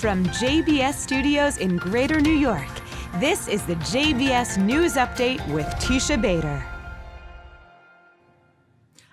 From JBS Studios in Greater New York, this is the JBS News Update with Teisha Bader.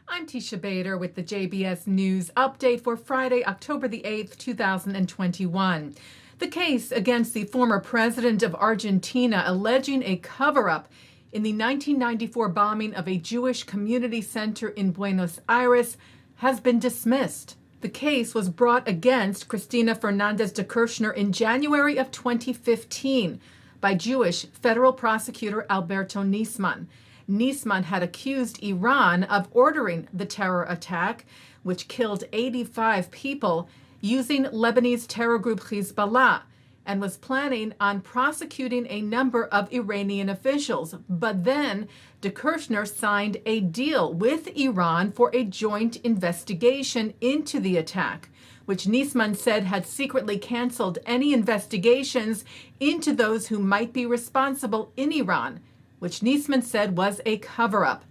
I'm Teisha Bader with the JBS News Update for Friday, October the 8th, 2021. The case against the former president of Argentina alleging a cover-up in the 1994 bombing of a Jewish community center in Buenos Aires has been dismissed. The case was brought against Cristina Fernández de Kirchner in January of 2015 by Jewish federal prosecutor Alberto Nisman. Nisman had accused Iran of ordering the terror attack, which killed 85 people, using Lebanese terror group Hezbollah, and was planning on prosecuting a number of Iranian officials. But then de Kirchner signed a deal with Iran for a joint investigation into the attack, which Nisman said had secretly canceled any investigations into those who might be responsible in Iran, which Nisman said was a cover-up.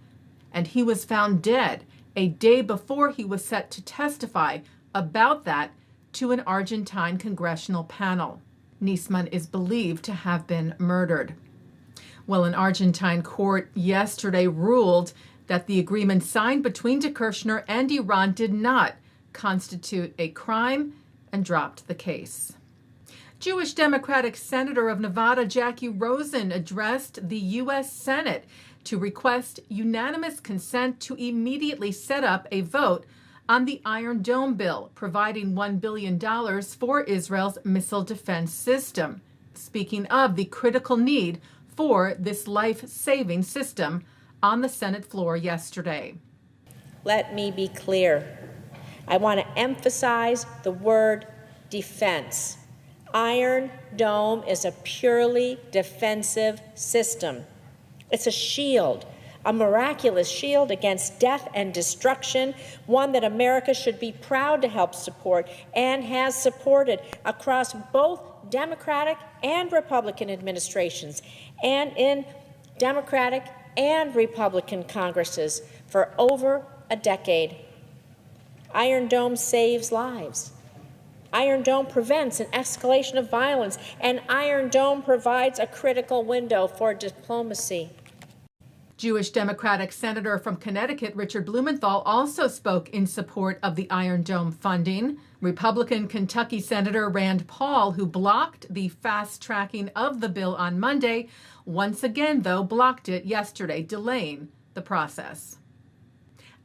And he was found dead a day before he was set to testify about that to an Argentine congressional panel. Nisman is believed to have been murdered. Well, an Argentine court yesterday ruled that the agreement signed between de Kirchner and Iran did not constitute a crime and dropped the case. Jewish Democratic Senator of Nevada Jackie Rosen addressed the U.S. Senate to request unanimous consent to immediately set up a vote on the Iron Dome bill, providing $1 billion for Israel's missile defense system. Speaking of the critical need for this life-saving system on the Senate floor yesterday. Let me be clear. I want to emphasize the word defense. Iron Dome is a purely defensive system. It's a shield, a miraculous shield against death and destruction, one that America should be proud to help support and has supported across both Democratic and Republican administrations and in Democratic and Republican Congresses for over a decade. Iron Dome saves lives. Iron Dome prevents an escalation of violence, and Iron Dome provides a critical window for diplomacy. Jewish Democratic Senator from Connecticut Richard Blumenthal also spoke in support of the Iron Dome funding. Republican Kentucky Senator Rand Paul, who blocked the fast-tracking of the bill on Monday, once again, though, blocked it yesterday, delaying the process.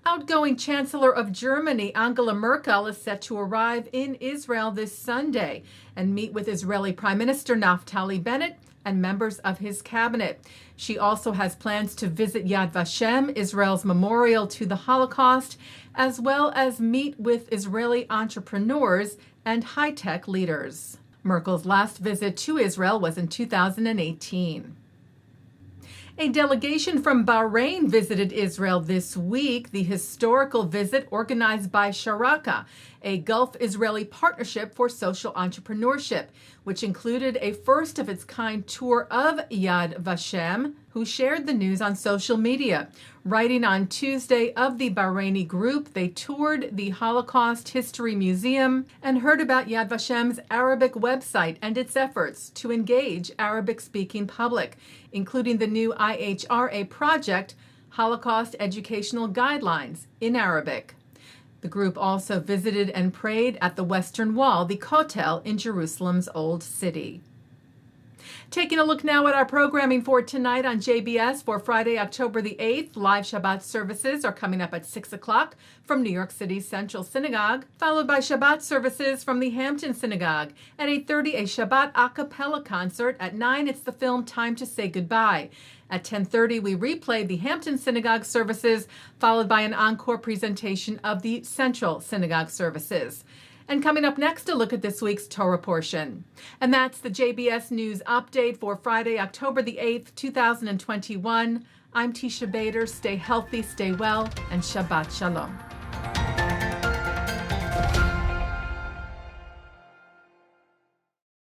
Outgoing Chancellor of Germany Angela Merkel is set to arrive in Israel this Sunday and meet with Israeli Prime Minister Naftali Bennett and members of his cabinet. She also has plans to visit Yad Vashem, Israel's memorial to the Holocaust, as well as meet with Israeli entrepreneurs and high-tech leaders. Merkel's last visit to Israel was in 2018. A delegation from Bahrain visited Israel this week, the historical visit organized by Sharaka, a Gulf-Israeli partnership for social entrepreneurship, which included a first-of-its-kind tour of Yad Vashem, who shared the news on social media. Writing on Tuesday of the Bahraini group, they toured the Holocaust History Museum and heard about Yad Vashem's Arabic website and its efforts to engage Arabic-speaking public, including the new IHRA project, Holocaust Educational Guidelines, in Arabic. The group also visited and prayed at the Western Wall, the Kotel in Jerusalem's Old City. Taking a look now at our programming for tonight on JBS for Friday, October the 8th. Live Shabbat services are coming up at 6 o'clock from New York City's Central Synagogue, followed by Shabbat services from the Hampton Synagogue. At 8:30, a Shabbat A Capella concert. At 9, it's the film Time to Say Goodbye. At 10:30, we replay the Hampton Synagogue services, followed by an encore presentation of the Central Synagogue services. And coming up next, a look at this week's Torah portion. And that's the JBS News Update for Friday, October the 8th, 2021. I'm Teisha Bader. Stay healthy, stay well, and Shabbat Shalom.